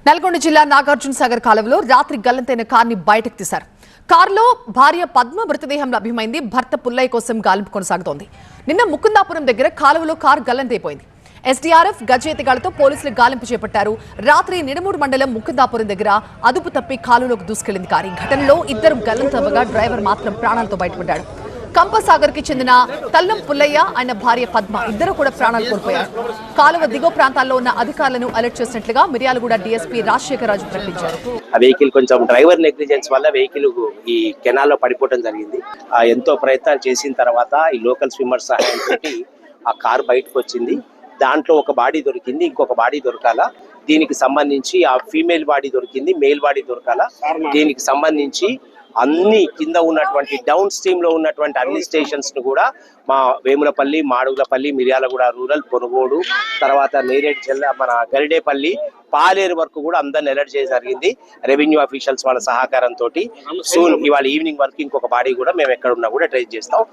నల్గొండ జిల్లా నాగార్జున సాగర్ కాలువలో రాత్రి గల్లంతైన కార్ని బయటకు తీశారు. కారులో భార్య పద్మ మృతదేహం లభ్యమైంది. భర్త పుల్లయ్య కోసం గాలింపు కొనసాగుతోంది. నిన్న ముకుందాపురం దగ్గర కాలువలో కారు గల్లంతైపోయింది. ఎస్డీఆర్ఎఫ్ గజేతగాళ్లతో పోలీసులు గాలింపు చేపట్టారు. రాత్రి నిడమూరు మండలం ముకుందాపురం దగ్గర అదుపు తప్పి కాలువలోకి దూసుకెళ్లింది కారు. ఈ ఘటనలో ఇద్దరు గల్లంతవ్వగా డ్రైవర్ మాత్రం ప్రాణాలతో బయటపడ్డాడు. కంపసాగర్ కి చెందిన తల్లం పుల్లయ్య ఆయన భార్య పద్మ ఇద్దరు కూడా ప్రాణాలు కోల్పోయారు. కాలువ దిగువ ప్రాంతాల్లో ఉన్న అధికారులను అలర్ట్ చేసినట్లుగా మిర్యాలగూడ డీఎస్పీ రాజశేఖర్ రాజు ప్రకటించారు. ఆ వెహికల్ కొంచెం డ్రైవర్ నెగ్లిజెన్స్ వల్ల వెహికల్ ఈ కెనాల్లో పడిపోవడం జరిగింది. ఎంతో ప్రయత్నాలు చేసిన తర్వాత ఈ లోకల్ స్విమ్మర్ సహాయంతో ఆ కారు బయటకు వచ్చింది. దాంట్లో ఒక బాడీ దొరికింది, ఇంకొక బాడీ దొరకాల. దీనికి సంబంధించి ఆ ఫీమేల్ బాడీ దొరికింది, మేల్ బాడీ దొరకాల. దీనికి సంబంధించి అన్ని కింద ఉన్నటువంటి డౌన్ స్ట్రీమ్ లో ఉన్నటువంటి అన్ని స్టేషన్స్ ను కూడా మా వేములపల్లి, మాడుగులపల్లి, మిర్యాలగూడ రూరల్, పొనుగోడు, తర్వాత నేరేడ్ జిల్లా మన గరిడేపల్లి, పాలేరు వరకు కూడా అందరిని అలర్ట్ చేయడం జరిగింది. రెవెన్యూ అఫీషియల్స్ వాళ్ళ సహకారంతో సూన్ ఇవాళ ఈవినింగ్ వరకు ఇంకొక బాడీ కూడా మేము ఎక్కడ ఉన్నా కూడా ట్రేస్ చేస్తాం.